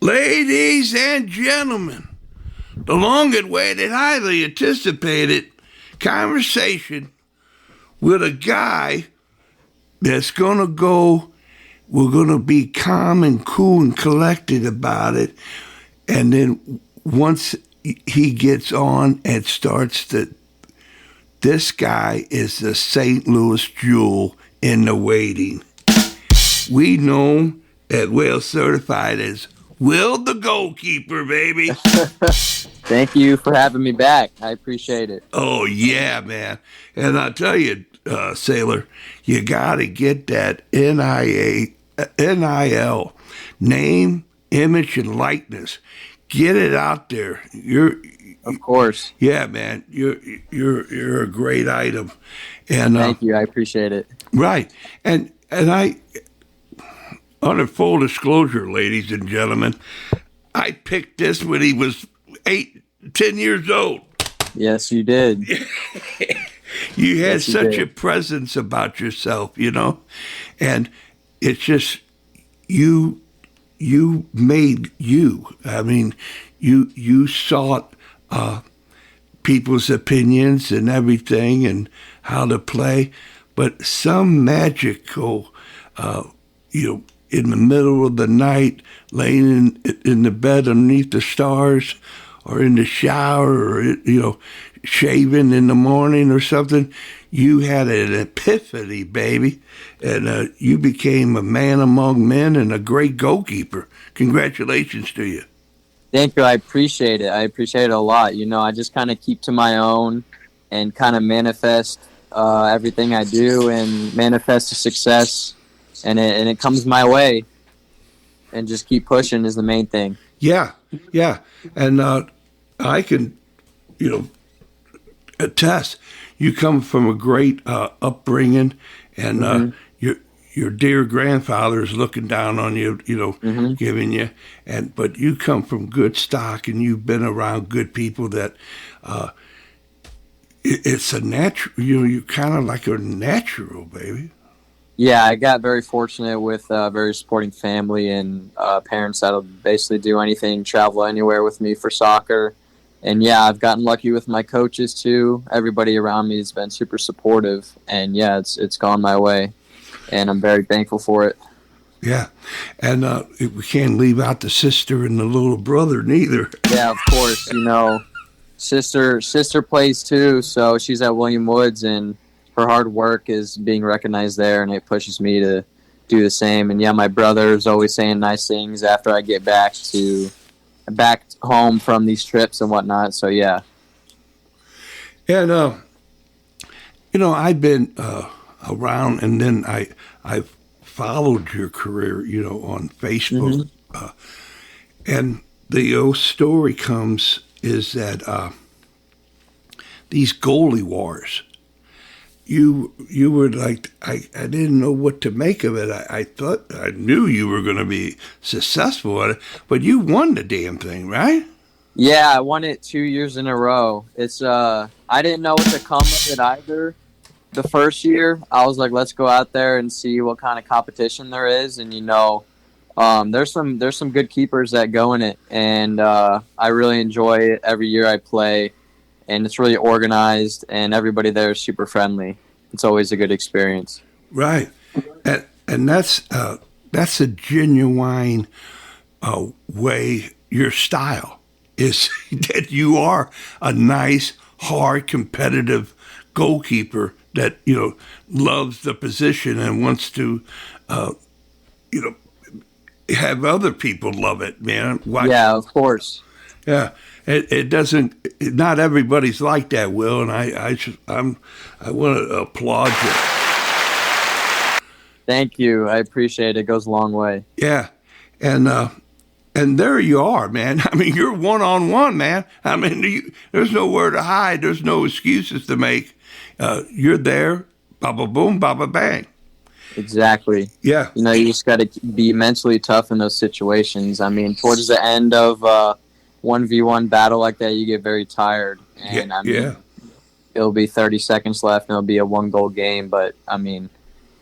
Ladies and gentlemen, the long-awaited, highly anticipated conversation with a guy that's going to go, we're going to be calm and cool and collected about it. And then once he gets on and starts to, this guy is the St. Louis jewel in the waiting. We know him at Whale Certified as Will the Goalkeeper, baby. Thank you for having me back. I appreciate it. Oh, yeah, man. And I'll tell you, Sailor, you got to get that NIL, name, image, and likeness. Get it out there. Of course. Yeah, man. You're a great item. And thank you. I appreciate it. Right. And I, under full disclosure, ladies and gentlemen, I picked this when he was 10 years old. Yes, you did. You had such a presence about yourself, you know, and it's just you made you. I mean, you sought people's opinions and everything and how to play, but some magical, in the middle of the night, laying in the bed underneath the stars, or in the shower, or shaving in the morning or something, you had an epiphany, baby, and you became a man among men and a great goalkeeper. Congratulations to you. Thank you. I appreciate it. I appreciate it a lot. I just kind of keep to my own and kind of manifest everything I do and manifest the success, and it comes my way, and just keep pushing is the main thing. Yeah, and I can, attest. You come from a great upbringing, and your dear grandfather is looking down on you, giving you, but you come from good stock, and you've been around good people that it's a natural. You're kind of like a natural, baby. Yeah, I got very fortunate with a very supporting family and parents that'll basically do anything, travel anywhere with me for soccer. And yeah, I've gotten lucky with my coaches too. Everybody around me has been super supportive, and yeah, it's gone my way, and I'm very thankful for it. Yeah, and we can't leave out the sister and the little brother neither. Yeah, of course. Sister plays too, so she's at William Woods, and her hard work is being recognized there, and it pushes me to do the same. And yeah, my brother is always saying nice things after I get back home from these trips and whatnot. So yeah. And I've been around, and then I've followed your career, on Facebook, and the old story comes is that these goalie wars. You were like, I didn't know what to make of it. I thought I knew you were going to be successful at it, but you won the damn thing, right? Yeah, I won it 2 years in a row. It's I didn't know what to come of it either. The first year, I was like, let's go out there and see what kind of competition there is, and there's some good keepers that go in it, and I really enjoy it every year I play. And it's really organized, and everybody there is super friendly. It's always a good experience. Right, and that's a genuine way. Your style is that you are a nice, hard, competitive goalkeeper that loves the position and wants to, have other people love it, man. Yeah, of course. Yeah. It doesn't. Not everybody's like that, Will, and I want to applaud you. Thank you. I appreciate it. It goes a long way. Yeah, and there you are, man. I mean, you're 1-on-1, man. I mean, there's nowhere to hide. There's no excuses to make. You're there. Baba boom, baba bang. Exactly. Yeah. You just got to be mentally tough in those situations. I mean, towards the end of 1v1 battle like that, you get very tired, and it'll be 30 seconds left and it'll be a 1-goal game, but I mean,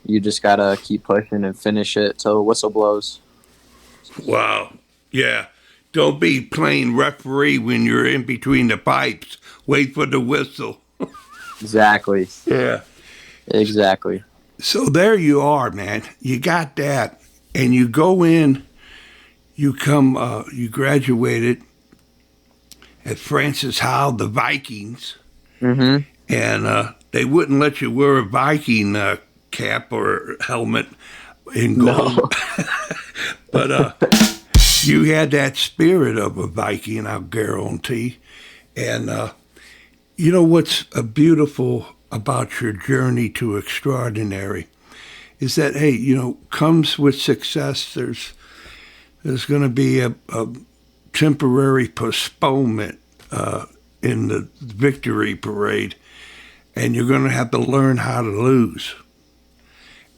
you just gotta keep pushing and finish it till the whistle blows. Wow. Yeah. Don't be playing referee when you're in between the pipes. Wait for the whistle. Exactly. Yeah. Exactly. So there you are, man. You got that. And you go in, you graduated at Francis Howell, the Vikings, Mm-hmm. and they wouldn't let you wear a Viking cap or helmet in gold. No. But you had that spirit of a Viking, I guarantee. And you know what's beautiful about your journey to extraordinary is that, hey, comes with success. There's going to be a temporary postponement in the victory parade, and you're going to have to learn how to lose.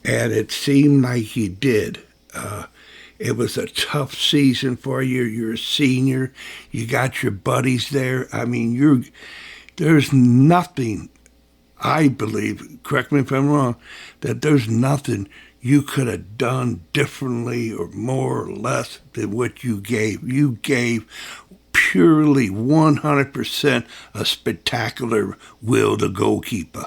And it seemed like you did. It was a tough season for you. You're a senior. You got your buddies there. I mean, there's nothing, I believe, correct me if I'm wrong, that there's nothing you could have done differently or more or less than what you gave. You gave purely 100% a spectacular will to goalkeeper.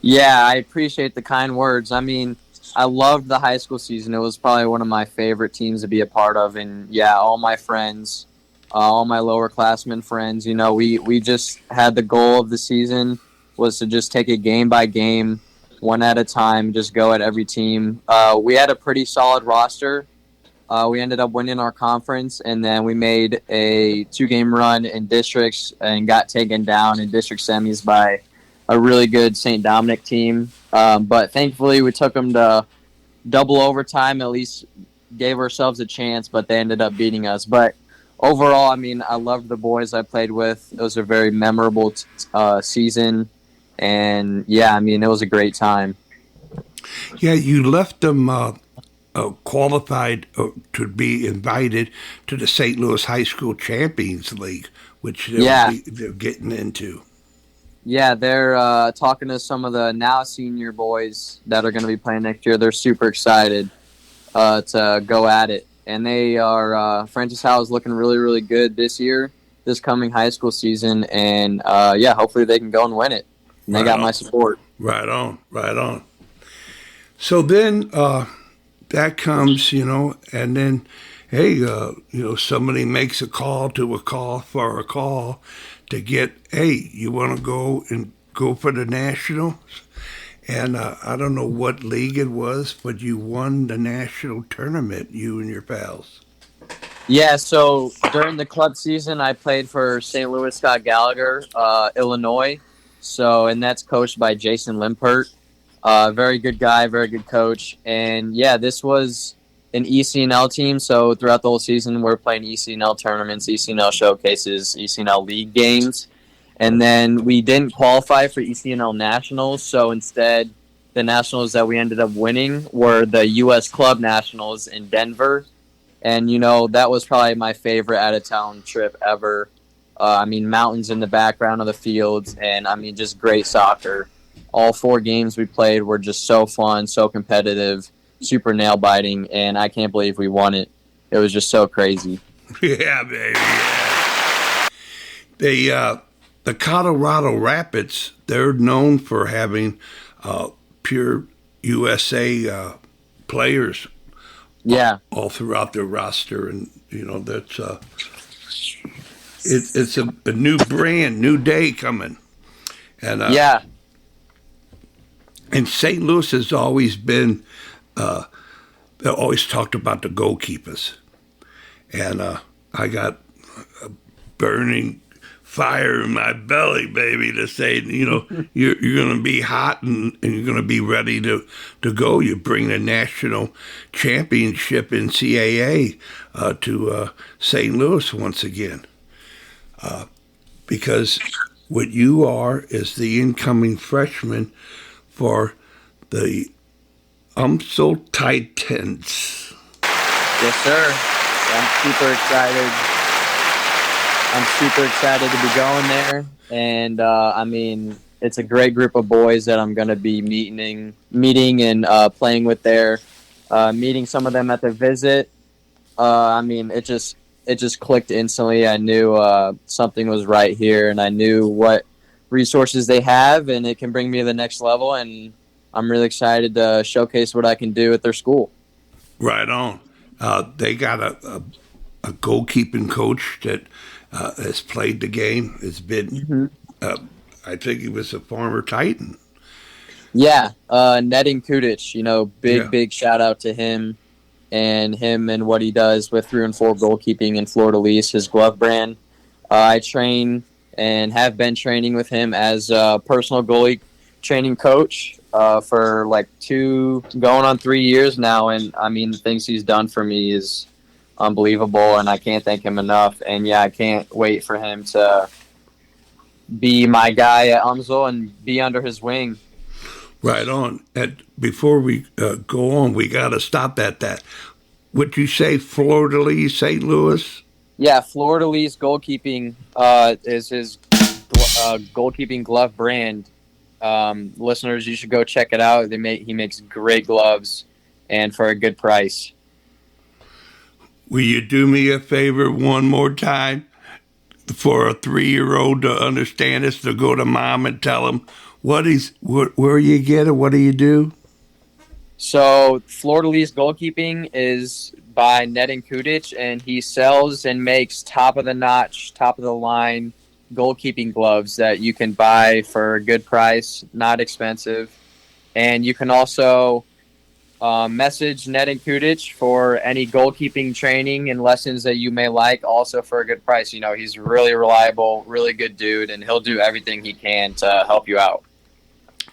Yeah, I appreciate the kind words. I mean, I loved the high school season. It was probably one of my favorite teams to be a part of. And yeah, all my friends, all my lower classmen friends, we just had the goal of the season was to just take it game by game, one at a time, just go at every team. We had a pretty solid roster. We ended up winning our conference, and then we made a 2-game run in districts and got taken down in district semis by a really good St. Dominic team. But thankfully, we took them to double overtime, at least gave ourselves a chance, but they ended up beating us. But overall, I mean, I loved the boys I played with. It was a very memorable season. And, yeah, I mean, it was a great time. Yeah, you left them qualified to be invited to the St. Louis High School Champions League, which they're getting into. Yeah, they're talking to some of the now senior boys that are going to be playing next year. They're super excited to go at it. And they are Francis Howell is looking really, really good this year, this coming high school season. And, hopefully they can go and win it. And they got my support. Right on. So then that comes, and then, hey, somebody makes a call for a call to get, hey, you want to go for the Nationals? And I don't know what league it was, but you won the national tournament, you and your pals. Yeah, so during the club season, I played for St. Louis Scott Gallagher, Illinois. And that's coached by Jason Limpert. Very good guy, very good coach. And, yeah, this was an ECNL team. So throughout the whole season, we're playing ECNL tournaments, ECNL showcases, ECNL league games. And then we didn't qualify for ECNL Nationals. So instead, the Nationals that we ended up winning were the U.S. Club Nationals in Denver. And, that was probably my favorite out-of-town trip ever. Mountains in the background of the fields, and, just great soccer. All 4 games we played were just so fun, so competitive, super nail-biting, and I can't believe we won it. It was just so crazy. Yeah, baby, yeah. The Colorado Rapids, they're known for having pure USA players all throughout their roster, and, that's... It's a new brand, new day coming. And and St. Louis has always been, they always talked about the goalkeepers. And I got a burning fire in my belly, baby, to say, you're going to be hot and you're going to be ready to go. You bring the national championship in CAA to St. Louis once again. Because what you are is the incoming freshman for the UMSL Titans. Yes, sir. I'm super excited. I'm super excited to be going there. And, it's a great group of boys that I'm going to be meeting and playing with there. Meeting some of them at the visit. I mean, it just clicked instantly. I knew something was right here, and I knew what resources they have, and it can bring me to the next level. And I'm really excited to showcase what I can do at their school. Right on. They got a goalkeeping coach that has played the game. It's been, Hmm. I think he was a former Titan. Yeah, Netting Kudic, Yeah. big shout out to him and what he does with 3 and 4 goalkeeping in Florida Lease, his glove brand. I train and have been training with him as a personal goalie training coach for like 2 going on 3 years now. And I mean, the things he's done for me is unbelievable, and I can't thank him enough. And yeah, I can't wait for him to be my guy at UMSL and be under his wing. Right on. And before we go on, we got to stop at that. Would you say Florida Lee, St. Louis? Yeah, Florida Lee's goalkeeping is his goalkeeping glove brand. Listeners, you should go check it out. He makes great gloves, and for a good price. Will you do me a favor one more time for a 3-year-old to understand this, to go to mom and tell him where you get it, what do you do? So Florida Lee's goalkeeping is by Netting Kudic, and he sells and makes top of the notch, top of the line goalkeeping gloves that you can buy for a good price, not expensive. And you can also message Netting Kudic for any goalkeeping training and lessons that you may like, also for a good price. He's really reliable, really good dude, and he'll do everything he can to help you out.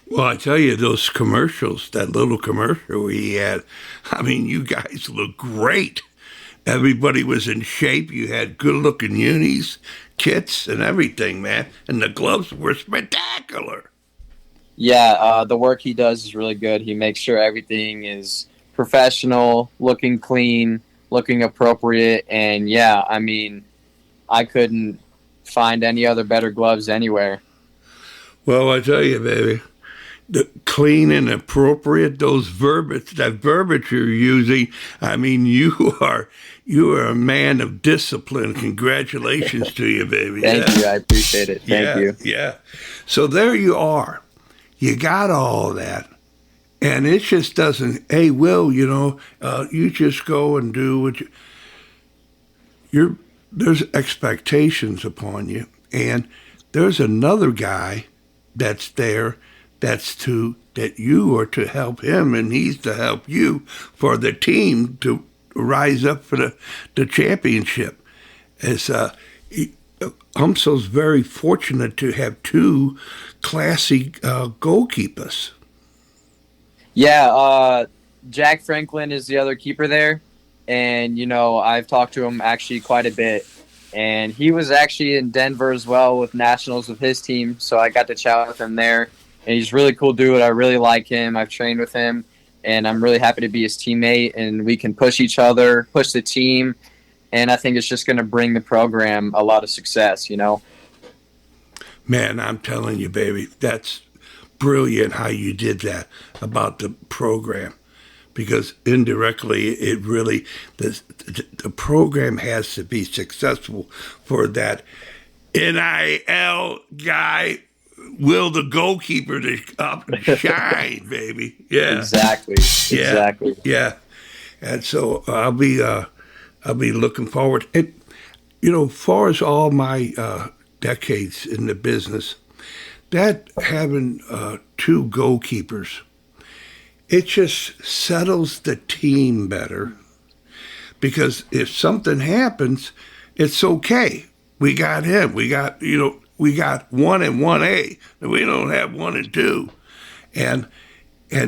Well, I tell you, those commercials, that little commercial he had, I mean, you guys look great. Everybody was in shape. You had good-looking unis, kits, and everything, man. And the gloves were spectacular. Yeah, the work he does is really good. He makes sure everything is professional, looking clean, looking appropriate. And yeah, I mean, I couldn't find any other better gloves anywhere. Well, I tell you, baby, the clean and appropriate, that verbiage you're using, I mean, you are a man of discipline. Congratulations to you, baby. Thank you. I appreciate it. Thank you. Yeah. So there you are. You got all that. And it just doesn't, hey, Will, you just go and do what there's expectations upon you. And there's another guy that's there that you are to help him, and he's to help you for the team to rise up for the championship. As UMSL's very fortunate to have 2 classy goalkeepers. Yeah, Jack Franklin is the other keeper there. And, I've talked to him actually quite a bit. And he was actually in Denver as well with nationals with his team. So I got to chat with him there. And he's a really cool dude. I really like him. I've trained with him. And I'm really happy to be his teammate. And we can push each other, push the team. And I think it's just going to bring the program a lot of success, Man, I'm telling you, baby, that's brilliant how you did that about the program. Because indirectly, it really, the program has to be successful for that NIL guy, Will, the goalkeeper, to up and shine, baby. Yeah. Exactly. Yeah. And so I'll be looking forward. And, far as all my decades in the business, that having 2 goalkeepers, it just settles the team better, because if something happens, it's okay. We got him. We got 1 and 1A. We don't have 1 and 2, and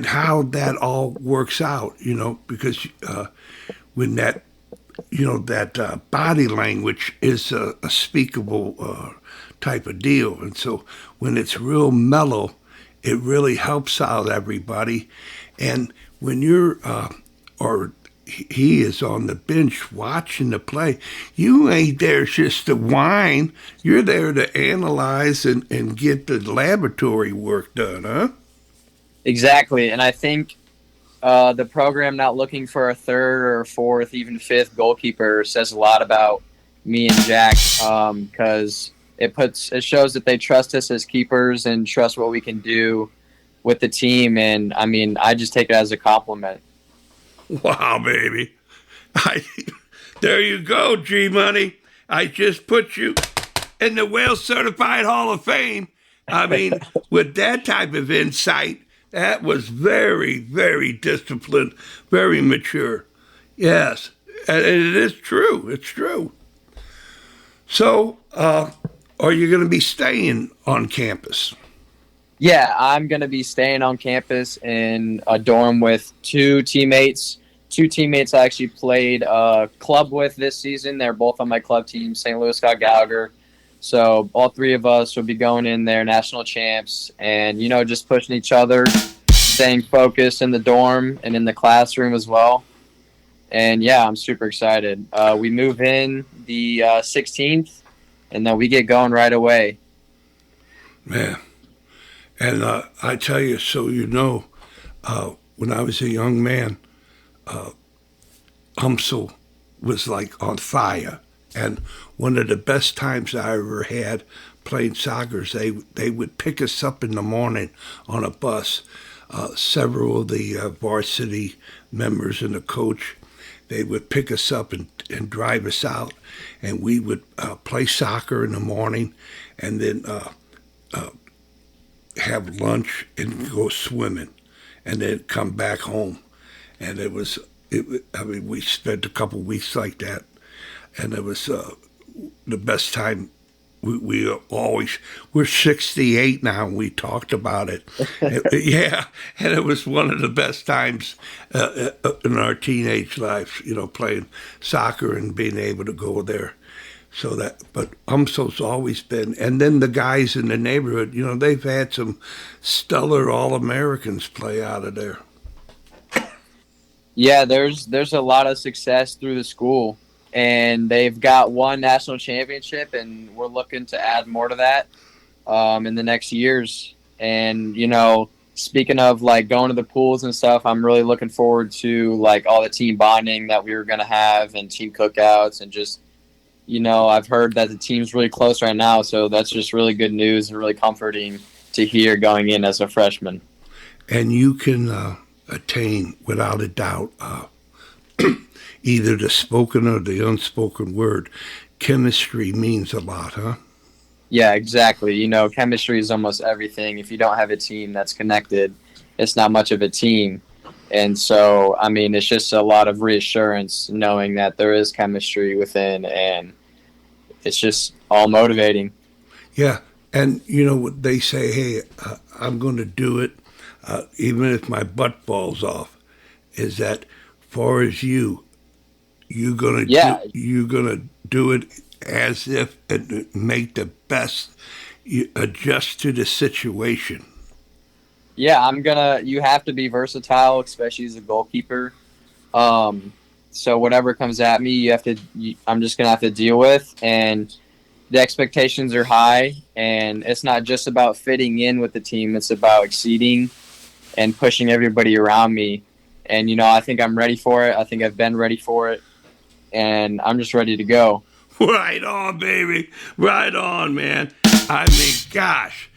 how that all works out, because when that body language is a speakable type of deal, and so when it's real mellow, it really helps out everybody. And when you're, or he is on the bench watching the play, you ain't there just to whine. You're there to analyze and get the laboratory work done, huh? Exactly. And I think The program not looking for a third or fourth, even fifth goalkeeper says a lot about me and Jack, because it shows that they trust us as keepers and trust what we can do with the team. And I mean, I just take it as a compliment. Wow, baby. I, there you go, G Money. I just put you in the Wales Certified Hall of Fame. I mean, with that type of insight, that was very, very disciplined, very mature. Yes, and it is true. It's true. So, are you going to be staying on campus? Yeah, I'm going to be staying on campus in a dorm with two teammates. Two teammates I actually played club with this season. They're both on my club team, St. Louis Scott Gallagher. So all three of us will be going in there, national champs, and, just pushing each other, staying focused in the dorm and in the classroom as well. And, yeah, I'm super excited. We move in the 16th, and then we get going right away. Man. And I tell you, so when I was a young man, UMSL was like on fire. And one of the best times I ever had playing soccer is they would pick us up in the morning on a bus. Several of the varsity members and the coach, they would pick us up and drive us out. And we would play soccer in the morning and then have lunch and go swimming, and then come back home. And we spent a couple weeks like that, and it was the best time. We're 68 now, and we talked about it. Yeah, and it was one of the best times in our teenage lives, playing soccer and being able to go there. But UMSL's always been, and then the guys in the neighborhood, they've had some stellar All-Americans play out of there. Yeah, there's a lot of success through the school, and they've got one national championship, and we're looking to add more to that in the next years. And, speaking of like going to the pools and stuff, I'm really looking forward to like all the team bonding that we were going to have and team cookouts and just, I've heard that the team's really close right now, so that's just really good news and really comforting to hear going in as a freshman. And you can attain, without a doubt, either the spoken or the unspoken word. Chemistry means a lot, huh? Yeah, exactly. Chemistry is almost everything. If you don't have a team that's connected, it's not much of a team. And so, I mean, it's just a lot of reassurance knowing that there is chemistry within, and it's just all motivating. Yeah. And, what they say, hey, I'm going to do it, even if my butt falls off, is that far as you're going to do it as if and make the best, you adjust to the situation. Yeah, you have to be versatile, especially as a goalkeeper. So whatever comes at me, I'm just going to have to deal with. And the expectations are high, and it's not just about fitting in with the team. It's about exceeding and pushing everybody around me. And, I think I'm ready for it. I think I've been ready for it, and I'm just ready to go. Right on, baby. Right on, man. I mean, gosh,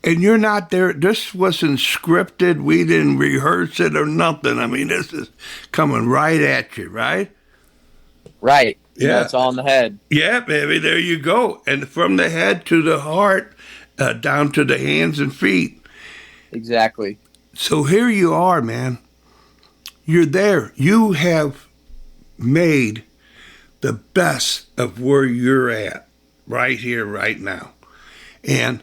and you're not there. This wasn't scripted. We didn't rehearse it or nothing. I mean, this is coming right at you, right? Right. Yeah. It's all in the head. Yeah, baby. There you go. And from the head to the heart, down to the hands and feet. Exactly. So here you are, man. You're there. You have made the best of where you're at right here, right now. And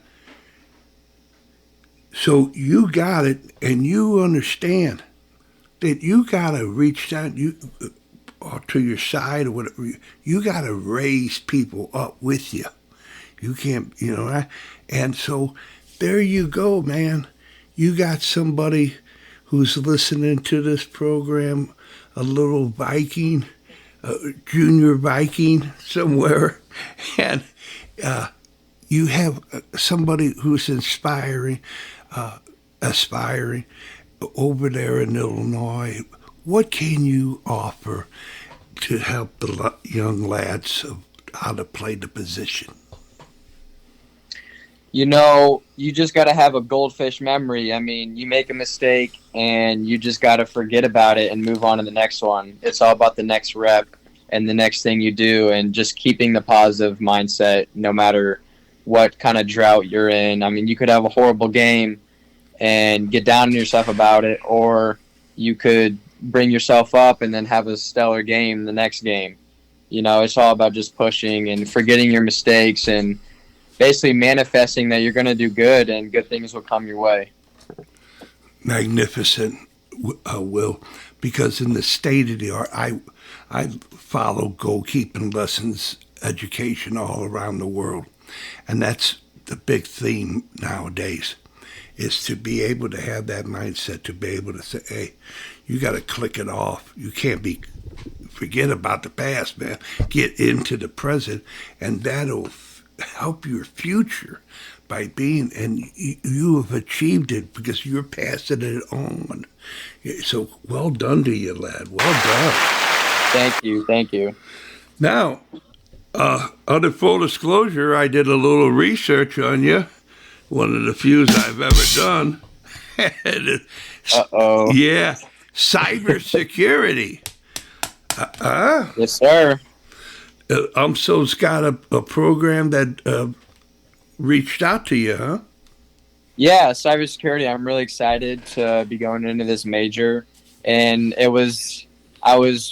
so you got it, and you understand that you got to reach down or to your side or whatever. You got to raise people up with you. You can't, and so there you go, man. You got somebody who's listening to this program, a little Viking, junior Viking somewhere, and you have somebody who's aspiring, over there in Illinois, what can you offer to help the young lads of how to play the position? You just got to have a goldfish memory. I mean, you make a mistake and you just got to forget about it and move on to the next one. It's all about the next rep and the next thing you do, and just keeping the positive mindset no matter what kind of drought you're in. I mean, you could have a horrible game and get down on yourself about it, or you could bring yourself up and then have a stellar game the next game. It's all about just pushing and forgetting your mistakes and basically manifesting that you're going to do good and good things will come your way. Magnificent, Will, because in the state of the art, I follow goalkeeping lessons education all around the world, and that's the big theme nowadays, is to be able to have that mindset, to be able to say, hey, you got to click it off. You can't forget about the past, man. Get into the present, and that'll help your future by being, and you have achieved it because you're passing it on. So well done to you, lad. Well done. Thank you. Now, under full disclosure, I did a little research on you. One of the few I've ever done. Uh-oh. Yeah, cybersecurity. Yes, sir. UMSL's got a program that reached out to you, huh? Yeah, cybersecurity. I'm really excited to be going into this major, and I was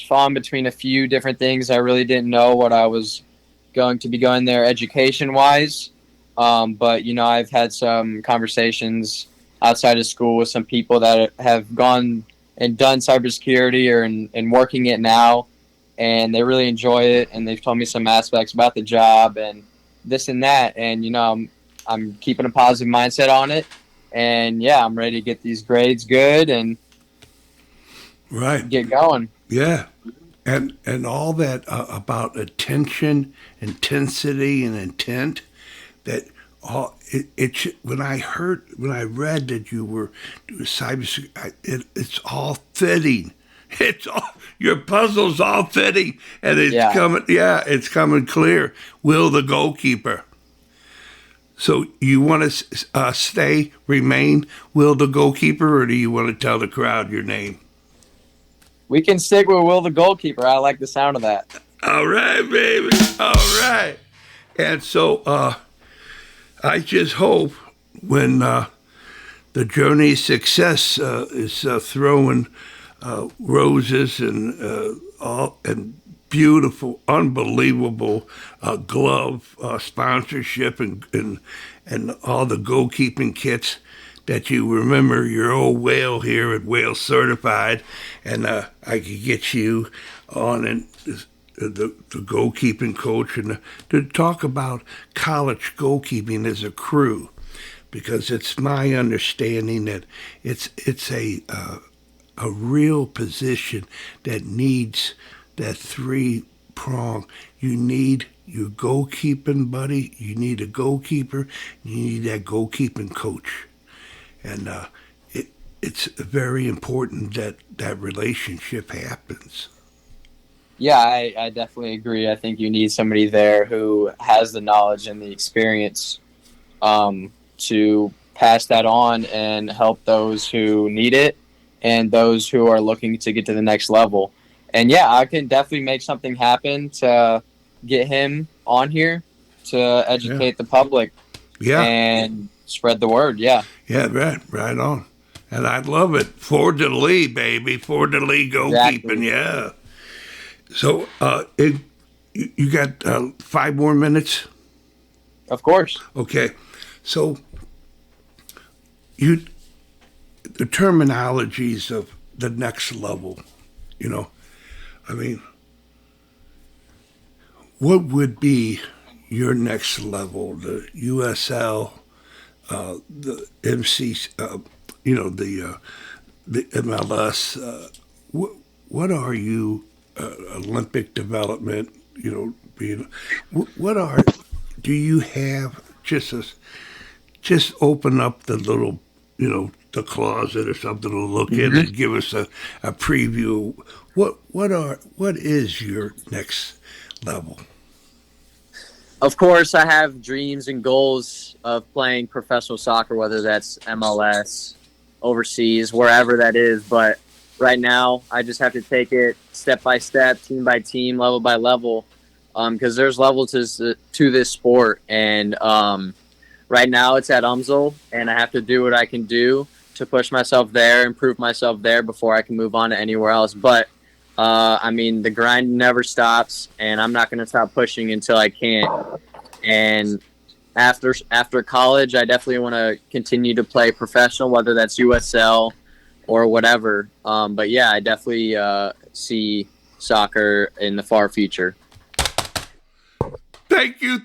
falling between a few different things. I really didn't know what I was going to be going there education-wise, but I've had some conversations outside of school with some people that have gone and done cybersecurity or and working it now, and they really enjoy it, and they've told me some aspects about the job and this and that, and I'm keeping a positive mindset on it, and yeah, I'm ready to get these grades good and get going. Yeah, and all that about attention, intensity, and intent. That all when I read that you were doing cybersecurity, it's all fitting. It's all, your puzzle's all fitting, and it's coming. Yeah, it's coming clear. Will the goalkeeper? So you want to remain Will the goalkeeper, or do you want to tell the crowd your name? We can stick with Will the goalkeeper. I like the sound of that. All right, baby. All right. And so I just hope when the journey's success is throwing roses and beautiful, unbelievable glove sponsorship and all the goalkeeping kits, that you remember your old Whale here at Whale Certified, and I could get you on and the goalkeeping coach and to talk about college goalkeeping as a crew, because it's my understanding that it's a real position that needs that three-prong. You need your goalkeeping buddy, you need a goalkeeper, you need that goalkeeping coach. And it's very important that that relationship happens. Yeah, I definitely agree. I think you need somebody there who has the knowledge and the experience to pass that on and help those who need it and those who are looking to get to the next level. And yeah, I can definitely make something happen to get him on here to educate the public and spread the word. Yeah, right on. And I love it. For the lead, baby. For the lead goalkeeping, yeah. So you got 5 more minutes? Of course. Okay. So the terminologies of the next level, I mean, what would be your next level? The USL, the MC, the MLS. What are you? Olympic development. Being. Do you have just open up the little, the closet or something to look in and give us a preview. What is your next level? Of course, I have dreams and goals of playing professional soccer, whether that's MLS, overseas, wherever that is. But right now, I just have to take it step by step, team by team, level by level, because there's levels to this sport. And right now, it's at UMSL, and I have to do what I can do to push myself there, improve myself there before I can move on to anywhere else. But I mean, the grind never stops, and I'm not going to stop pushing until I can't. And after college, I definitely want to continue to play professional, whether that's USL or whatever. But yeah, I definitely see soccer in the far future. Thank you,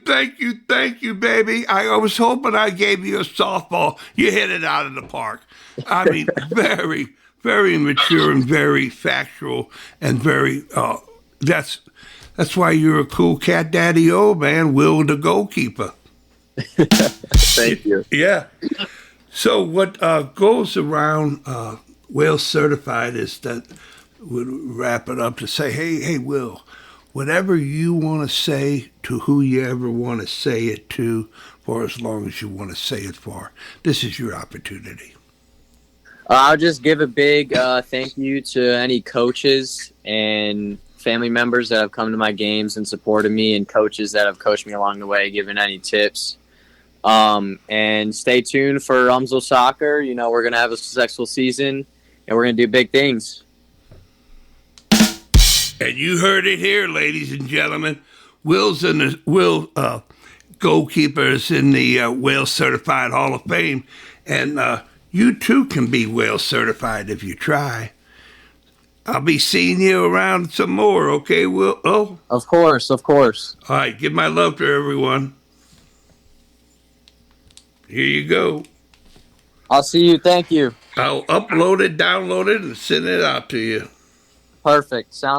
baby. I was hoping I gave you a softball. You hit it out of the park. I mean, very, very mature and very factual and very. That's why you're a cool cat daddy, old man. Will the goalkeeper. Thank you. Yeah. So what goes around Wales Certified is that would wrap it up to say, hey, Will, whatever you want to say to who you ever want to say it to, for as long as you want to say it for, this is your opportunity. I'll just give a big thank you to any coaches and family members that have come to my games and supported me, and coaches that have coached me along the way, given any tips. And stay tuned for UMSL Soccer. You know, we're going to have a successful season, and we're going to do big things. And you heard it here, ladies and gentlemen. Will goalkeeper is in the Wales Certified Hall of Fame, and you too can be Wales Certified if you try. I'll be seeing you around some more, okay, Will? Oh, of course. All right, give my love to everyone. Here you go. I'll see you. Thank you. I'll upload it, download it, and send it out to you. Perfect. Sounds